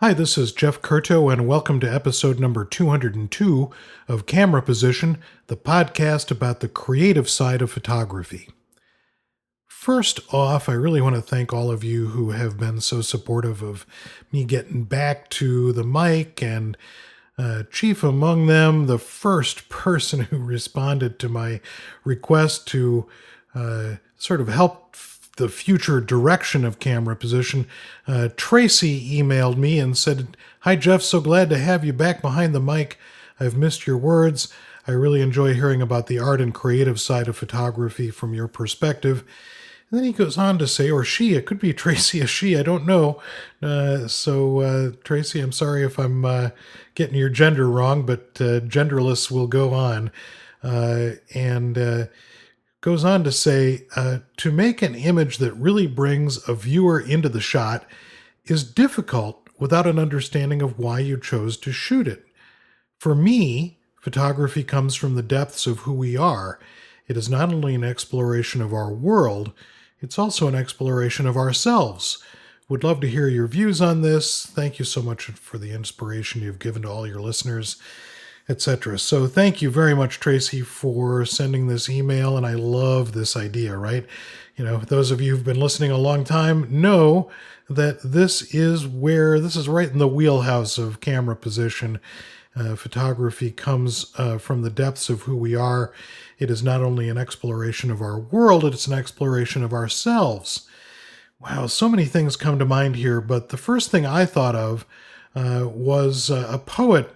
Hi, this is Jeff Curto, and welcome to episode number 202 of Camera Position, the podcast about the creative side of photography. First off, I really want to thank all of you who have been so supportive of me getting back to the mic, and chief among them, the first person who responded to my request to sort of help the future direction of Camera Position. Tracy emailed me and said, "Hi, Jeff, so glad to have you back behind the mic. I've missed your words. I really enjoy hearing about the art and creative side of photography from your perspective." And then he goes on to say, or she, it could be Tracy, a she, I don't know. Tracy, I'm sorry if I'm getting your gender wrong, but genderless will go on. And goes on to say, to make an image that really brings a viewer into the shot is difficult without an understanding of why you chose to shoot it. For me, photography comes from the depths of who we are. It is not only an exploration of our world, it's also an exploration of ourselves. Would love to hear your views on this. Thank you so much for the inspiration you've given to all your listeners, etc. So thank you very much, Tracy, for sending this email, and I love this idea, right? You know, those of you who've been listening a long time know that this is right in the wheelhouse of Camera Position. Photography comes from the depths of who we are. It is not only an exploration of our world, it's an exploration of ourselves. Wow, so many things come to mind here, but the first thing I thought of was a poet,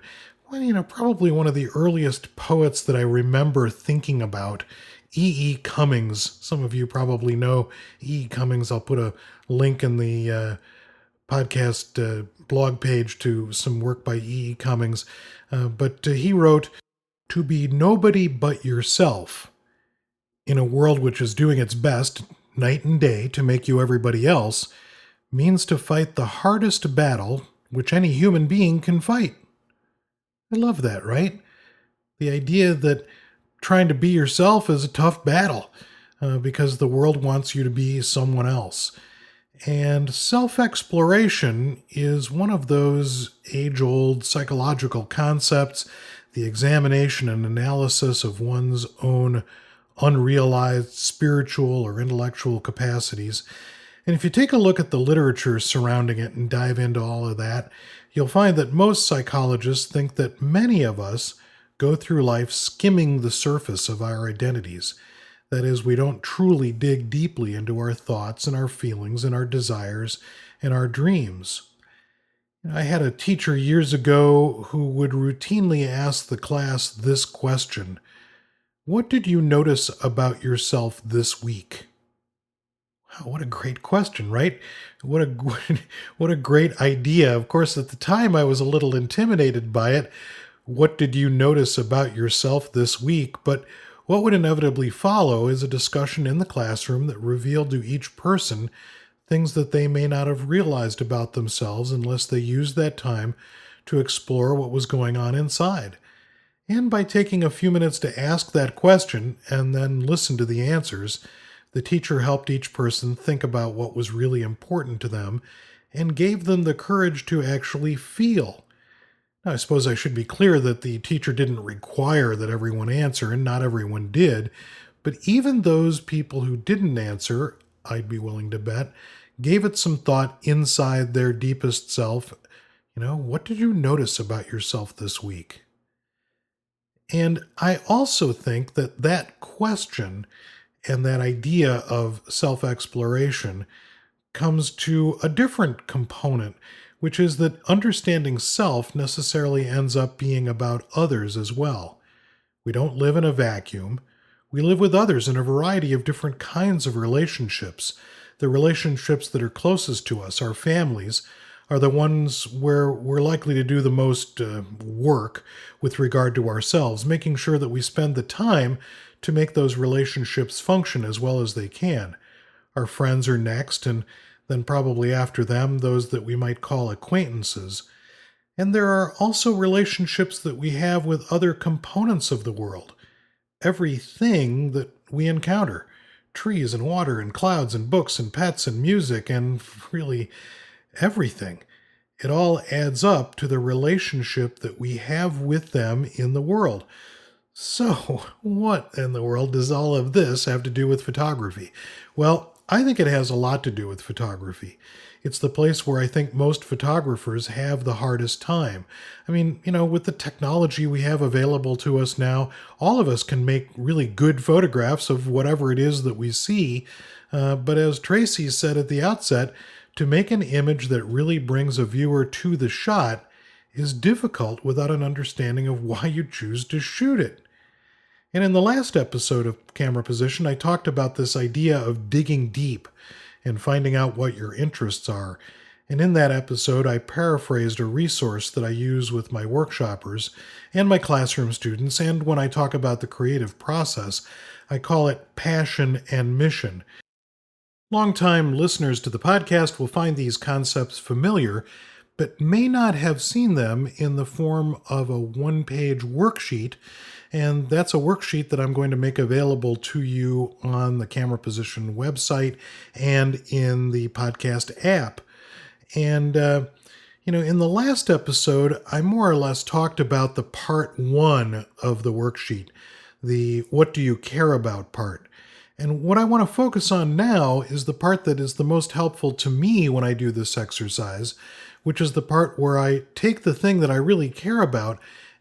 well, probably one of the earliest poets that I remember thinking about, E. Cummings. Some of you probably know E. Cummings. I'll put a link in the podcast blog page to some work by E. Cummings. But he wrote, "To be nobody but yourself in a world which is doing its best night and day to make you everybody else means to fight the hardest battle which any human being can fight." I love that, right? The idea that trying to be yourself is a tough battle because the world wants you to be someone else. And self-exploration is one of those age-old psychological concepts, the examination and analysis of one's own unrealized spiritual or intellectual capacities. And if you take a look at the literature surrounding it and dive into all of that, you'll find that most psychologists think that many of us go through life skimming the surface of our identities. That is, we don't truly dig deeply into our thoughts and our feelings and our desires and our dreams. I had a teacher years ago who would routinely ask the class this question: "What did you notice about yourself this week?" Wow, what a great question, right? What a what a great idea. Of course, at the time I was a little intimidated by it. What did you notice about yourself this week? But what would inevitably follow is a discussion in the classroom that revealed to each person things that they may not have realized about themselves unless they used that time to explore what was going on inside. And by taking a few minutes to ask that question and then listen to the answers, the teacher helped each person think about what was really important to them and gave them the courage to actually feel. Now, I suppose I should be clear that the teacher didn't require that everyone answer, and not everyone did, but even those people who didn't answer, I'd be willing to bet, gave it some thought inside their deepest self. What did you notice about yourself this week? And I also think that that question and that idea of self exploration comes to a different component, which is that understanding self necessarily ends up being about others as well. We don't live in a vacuum. We live with others in a variety of different kinds of relationships. The relationships that are closest to us, our families, are the ones where we're likely to do the most work with regard to ourselves, making sure that we spend the time to make those relationships function as well as they can. Our friends are next, and then probably after them, those that we might call acquaintances. And there are also relationships that we have with other components of the world. Everything that we encounter: trees and water and clouds and books and pets and music and really everything. it all adds up to the relationship that we have with them in the world. So, what in the world does all of this have to do with photography? Well, I think it has a lot to do with photography. It's the place where I think most photographers have the hardest time. I mean, with the technology we have available to us now, all of us can make really good photographs of whatever it is that we see. But as Tracy said at the outset, to make an image that really brings a viewer to the shot is difficult without an understanding of why you choose to shoot it. And in the last episode of Camera Position, I talked about this idea of digging deep and finding out what your interests are. And in that episode, I paraphrased a resource that I use with my workshoppers and my classroom students. And when I talk about the creative process, I call it passion and mission. Longtime listeners to the podcast will find these concepts familiar, but may not have seen them in the form of a one-page worksheet. And that's a worksheet that I'm going to make available to you on the Camera Position website and in the podcast app. And, in the last episode, I more or less talked about the part one of the worksheet, the what do you care about part. And what I want to focus on now is the part that is the most helpful to me when I do this exercise, which is the part where I take the thing that I really care about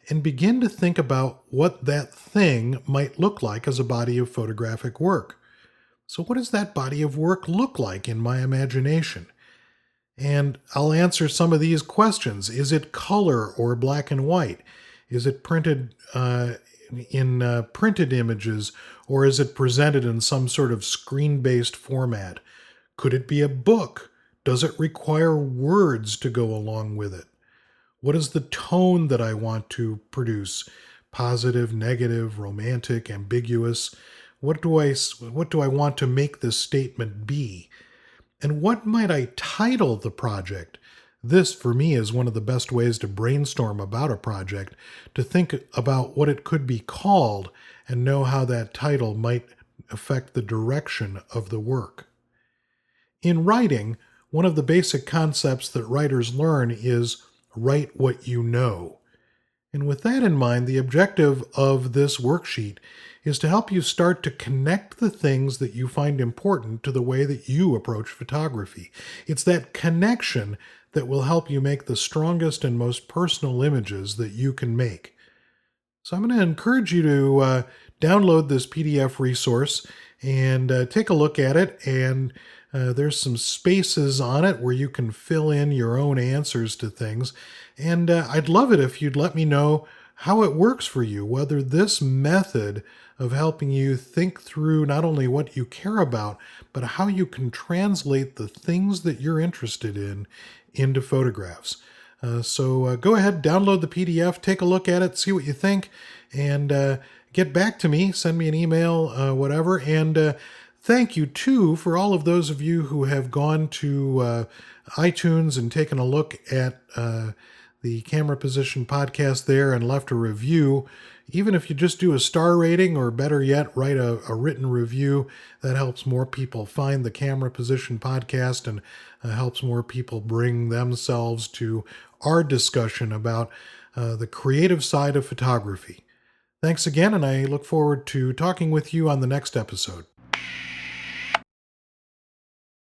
and begin to think about what that thing might look like as a body of photographic work. So what does that body of work look like in my imagination? And I'll answer some of these questions. Is it color or black and white? Is it printed in printed images, or is it presented in some sort of screen-based format? Could it be a book? Does it require words to go along with it? What is the tone that I want to produce? Positive, negative, romantic, ambiguous? What do I want to make this statement be? And what might I title the project? This, for me, is one of the best ways to brainstorm about a project, to think about what it could be called and know how that title might affect the direction of the work. In writing, one of the basic concepts that writers learn is write what you know. And with that in mind, the objective of this worksheet is to help you start to connect the things that you find important to the way that you approach photography. It's that connection that will help you make the strongest and most personal images that you can make. So I'm going to encourage you to download this PDF resource and take a look at it. And there's some spaces on it where you can fill in your own answers to things. And I'd love it if you'd let me know how it works for you, whether this method of helping you think through not only what you care about, but how you can translate the things that you're interested in into photographs. So go ahead, download the PDF, take a look at it, see what you think, and get back to me, send me an email, whatever. And thank you, too, for all of those of you who have gone to iTunes and taken a look at the Camera Position podcast there and left a review. Even if you just do a star rating, or better yet, write a written review, that helps more people find the Camera Position podcast and helps more people bring themselves to our discussion about the creative side of photography. Thanks again, and I look forward to talking with you on the next episode.